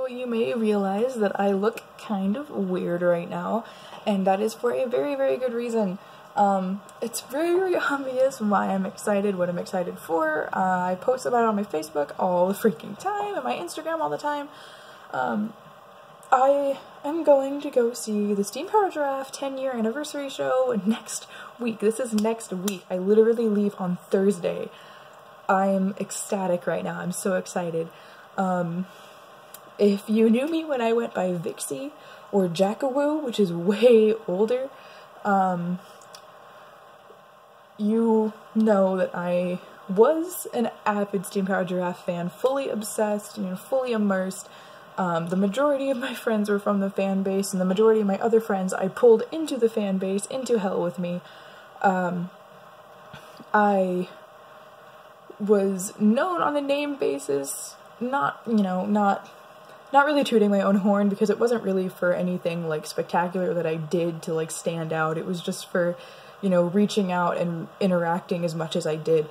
you may realize that I look kind of weird right now, and that is for a very, very good reason. It's very, very obvious why I'm excited, what I'm excited for. I post about it on my Facebook all the freaking time, and my Instagram all the time. I am going to go see the Steam Powered Giraffe 10-year anniversary show next week. This is next week. I literally leave on Thursday. I'm ecstatic right now. I'm so excited. If you knew me when I went by Vixie or Jackawoo, which is way older, you know that I was an avid Steam Powered Giraffe fan, fully obsessed, fully immersed. The majority of my friends were from the fan base, and the majority of my other friends I pulled into the fan base, into hell with me. I was known on a name basis, not really tooting my own horn, because it wasn't really for anything, like, spectacular that I did to, like, stand out. It was just for, reaching out and interacting as much as I did.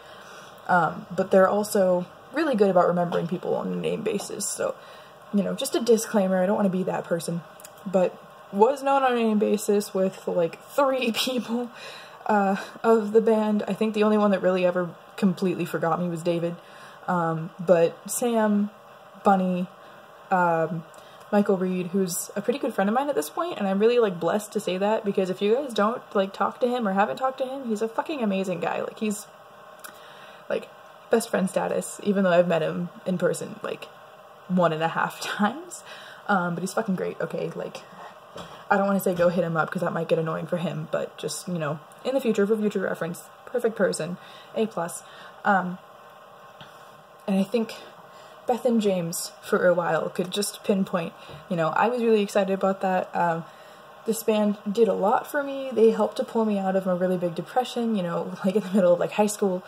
But they're also really good about remembering people on a name basis, so, just a disclaimer, I don't want to be that person. But was known on a name basis with, like, 3 people, of the band. I think the only one that really ever completely forgot me was David. But Sam, Bunny, Michael Reed, who's a pretty good friend of mine at this point, and I'm really, like, blessed to say that, because if you guys don't, like, talk to him or haven't talked to him, he's a fucking amazing guy. Like, he's, like, best friend status, even though I've met him in person, like, 1.5 times. But he's fucking great, okay? Like, I don't want to say go hit him up, because that might get annoying for him, but just, in the future, for future reference, perfect person, A+. And I think Beth and James, for a while, could just pinpoint, I was really excited about that. This band did a lot for me. They helped to pull me out of a really big depression, like in the middle of, like, high school.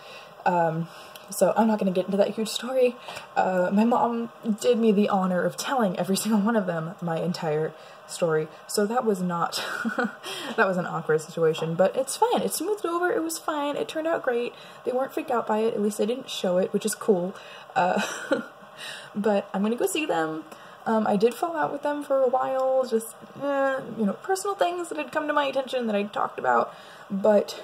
So I'm not going to get into that huge story. My mom did me the honor of telling every single one of them my entire story, so that was not, that was an awkward situation, but it's fine. It smoothed over, it was fine, it turned out great. They weren't freaked out by it, at least they didn't show it, which is cool. But I'm gonna go see them. I did fall out with them for a while, just, personal things that had come to my attention that I talked about, but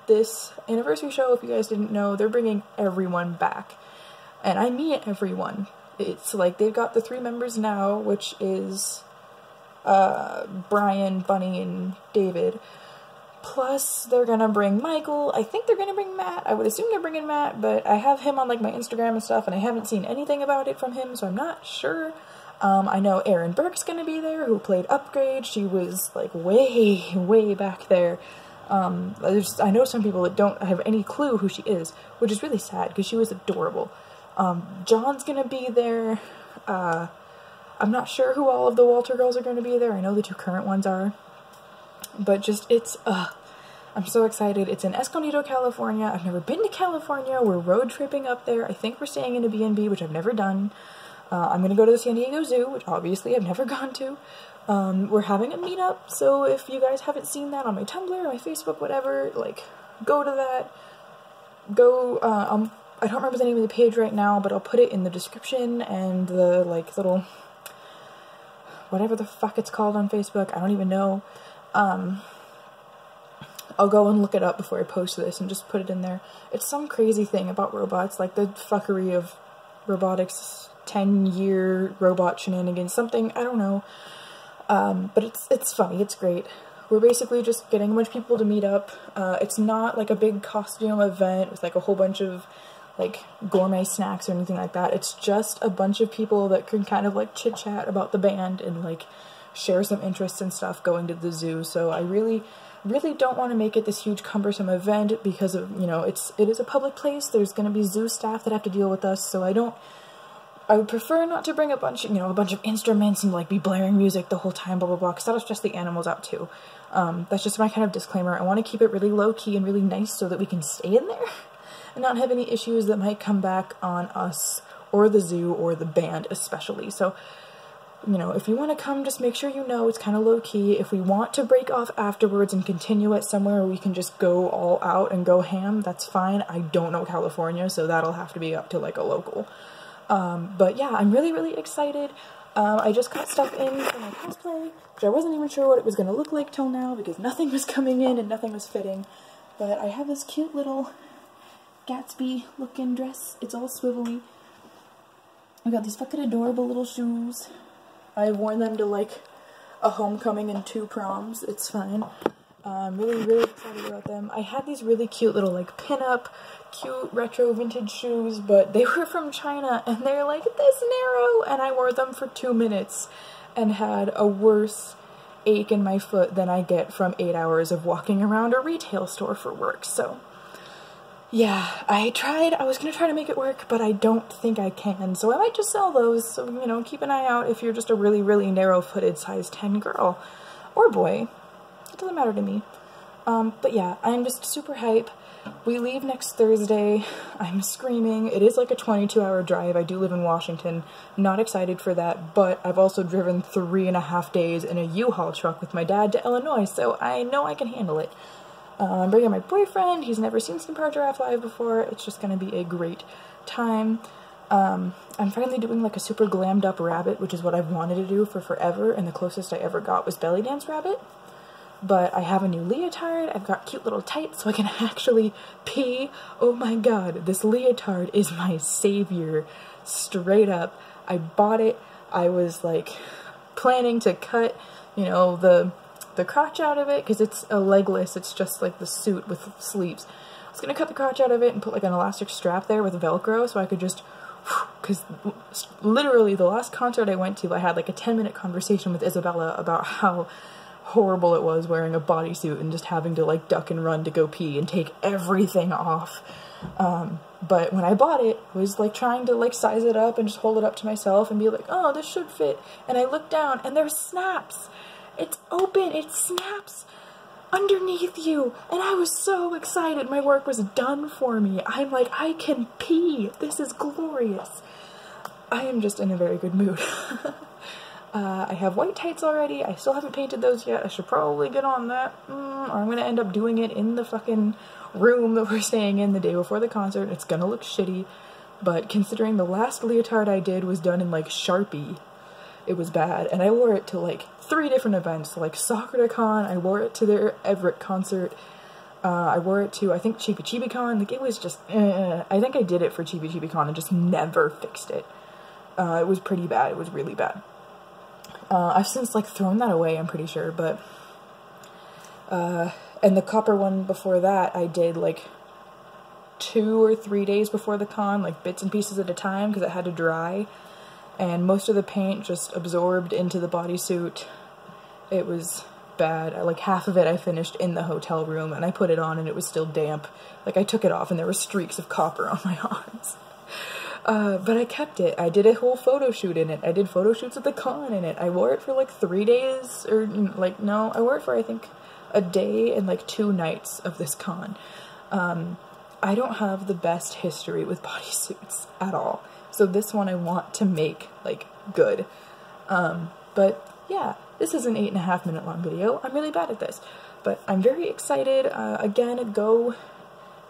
this anniversary show, if you guys didn't know, they're bringing everyone back. And I mean everyone. It's like, they've got the 3 members now, which is, Brian, Bunny, and David. Plus, they're gonna bring Michael. I think they're gonna bring Matt. I would assume they're bringing Matt, but I have him on, like, my Instagram and stuff, and I haven't seen anything about it from him, so I'm not sure. I know Erin Burke's gonna be there, who played Upgrade. She was, like, way, way back there. I know some people that don't have any clue who she is, which is really sad, because she was adorable. John's gonna be there. I'm not sure who all of the Walter girls are gonna be there. I know the 2 current ones are. But just, I'm so excited. It's in Escondido, California. I've never been to California. We're road tripping up there. I think we're staying in a B&B, which I've never done. I'm gonna go to the San Diego Zoo, which obviously I've never gone to. We're having a meetup, so if you guys haven't seen that on my Tumblr, my Facebook, whatever, like, go to that. Go, I don't remember the name of the page right now, but I'll put it in the description and the, like, little, whatever the fuck it's called on Facebook, I don't even know. I'll go and look it up before I post this and just put it in there. It's some crazy thing about robots, like the fuckery of robotics, 10-year robot shenanigans, something, I don't know. But it's funny, it's great. We're basically just getting a bunch of people to meet up. It's not like a big costume event with, like, a whole bunch of, like, gourmet snacks or anything like that. It's just a bunch of people that can kind of, like, chit-chat about the band and, like, share some interests and stuff going to the zoo. So I really don't want to make it this huge cumbersome event, because of, it is a public place. There's going to be zoo staff that have to deal with us, so I would prefer not to bring a bunch of instruments and, like, be blaring music the whole time, blah blah blah, because that'll stress the animals out too. That's just my kind of disclaimer. I want to keep it really low-key and really nice so that we can stay in there and not have any issues that might come back on us or the zoo or the band especially. So, if you want to come, just make sure it's kind of low-key. If we want to break off afterwards and continue it somewhere where we can just go all out and go ham, that's fine. I don't know California, so that'll have to be up to, like, a local. But yeah, I'm really, really excited. I just got stuff in for my cosplay, which I wasn't even sure what it was going to look like till now because nothing was coming in and nothing was fitting. But I have this cute little Gatsby looking dress. It's all swivelly. I got these fucking adorable little shoes. I've worn them to like a homecoming and 2 proms. It's fine. I'm really excited about them. I had these really cute little like pin-up, cute retro vintage shoes, but they were from China and they're like this narrow, and I wore them for 2 minutes and had a worse ache in my foot than I get from 8 hours of walking around a retail store for work. So yeah, I was gonna try to make it work, but I don't think I can, so I might just sell those. So, you know, keep an eye out if you're just a really narrow-footed size 10 girl or boy. It doesn't matter to me. But yeah, I'm just super hype. We leave next Thursday. I'm screaming. It is like a 22-hour drive. I do live in Washington. Not excited for that, but I've also driven 3.5 days in a U-Haul truck with my dad to Illinois, so I know I can handle it. I'm bringing my boyfriend. He's never seen Steam Power Giraffe live before. It's just going to be a great time. I'm finally doing like a super glammed up rabbit, which is what I've wanted to do for forever, and the closest I ever got was belly dance rabbit. But I have a new leotard. I've got cute little tights so I can actually pee. Oh my god, this leotard is my savior. Straight up. I bought it. I was like planning to cut, you know, the crotch out of it because it's a legless. It's just like the suit with sleeves. I was gonna cut the crotch out of it and put like an elastic strap there with Velcro so I could just, because literally the last concert I went to, I had like a 10-minute conversation with Isabella about how horrible it was wearing a bodysuit and just having to like duck and run to go pee and take everything off. But when I bought it, I was like trying to like size it up and just hold it up to myself and be like, oh, this should fit. And I looked down and there's snaps. It's open, it snaps underneath you. And I was so excited. My work was done for me. I'm like, I can pee. This is glorious. I am just in a very good mood. I have white tights already. I still haven't painted those yet. I should probably get on that. Or I'm gonna end up doing it in the fucking room that we're staying in the day before the concert. It's gonna look shitty. But considering the last leotard I did was done in like Sharpie, it was bad. And I wore it to like 3 different events. Like SoccerCon, I wore it to their Everett concert. I wore it to, I think, Chibi Chibi Con. Like, it was just, I think I did it for Chibi Chibi Con and just never fixed it. It was pretty bad. It was really bad. I've since, like, thrown that away, I'm pretty sure, but, and the copper one before that, I did, like, 2 or 3 days before the con, like, bits and pieces at a time, because it had to dry, and most of the paint just absorbed into the bodysuit. It was bad. Like, half of it I finished in the hotel room, and I put it on, and it was still damp. Like, I took it off, and there were streaks of copper on my arms. But I kept it. I did a whole photo shoot in it. I did photo shoots at the con in it. I wore it for like 3 days, or like, no, I wore it for I think a day and like 2 nights of this con. I don't have the best history with bodysuits at all. So this one I want to make like good. But yeah, this is an 8.5 minute long video. I'm really bad at this, but I'm very excited. Again, go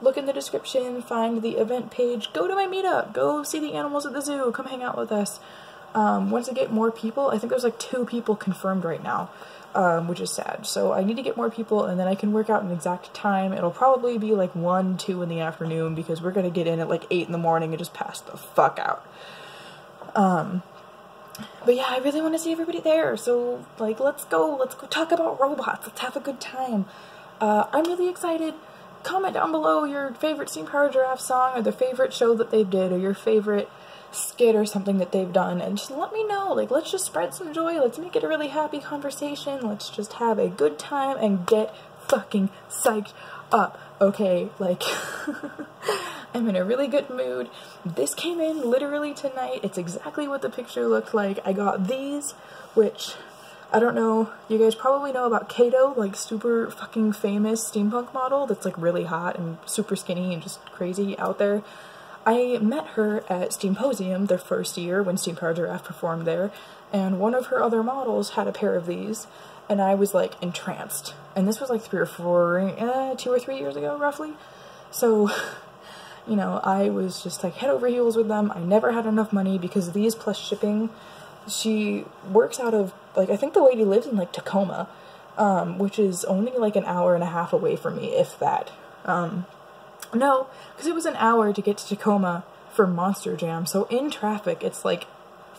look in the description, find the event page, go to my meetup, go see the animals at the zoo, come hang out with us. Once I get more people, I think there's like 2 people confirmed right now, which is sad. So I need to get more people, and then I can work out an exact time. It'll probably be like 1, 2 in the afternoon, because we're gonna get in at like 8 in the morning and just pass the fuck out. But yeah, I really want to see everybody there, so like, let's go talk about robots, let's have a good time. I'm really excited. Comment down below your favorite Steam Power Giraffe song, or the favorite show that they did, or your favorite skit or something that they've done, and just let me know. Like, let's just spread some joy, let's make it a really happy conversation, let's just have a good time and get fucking psyched up, okay? Like, I'm in a really good mood. This came in literally tonight. It's exactly what the picture looked like. I got these, which, I don't know, you guys probably know about Kato, like super fucking famous steampunk model that's like really hot and super skinny and just crazy out there. I met her at Steamposium their first year when Steam Power Giraffe performed there, and one of her other models had a pair of these, and I was like entranced. And this was like 2 or 3 years ago, roughly. So, you know, I was just like head over heels with them. I never had enough money because these plus shipping she works out of, like, I think the lady lives in, like, Tacoma, which is only, like, an hour and a half away from me, if that. No, because it was an hour to get to Tacoma for Monster Jam, so in traffic, it's, like,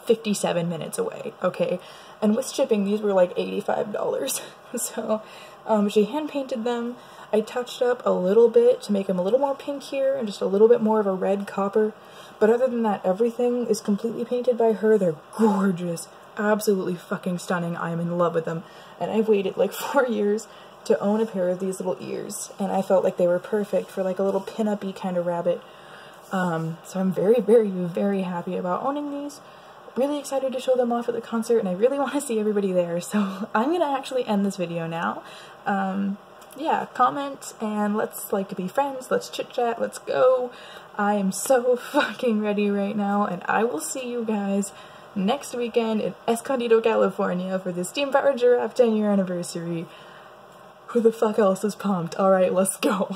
57 minutes away, okay? And with shipping, these were, like, $85. So, she hand-painted them. I touched up a little bit to make them a little more pink here, and just a little bit more of a red copper. But other than that, everything is completely painted by her. They're gorgeous. Absolutely fucking stunning. I am in love with them. And I've waited, like, 4 years to own a pair of these little ears, and I felt like they were perfect for, like, a little pin-up-y kind of rabbit. So I'm very, very, very happy about owning these. Really excited to show them off at the concert, and I really want to see everybody there, so I'm gonna actually end this video now. Yeah, comment, and let's, like, be friends, let's chit-chat, let's go. I am so fucking ready right now, and I will see you guys next weekend in Escondido, California for the Steam-Powered Giraffe 10-year anniversary. Who the fuck else is pumped? Alright, let's go.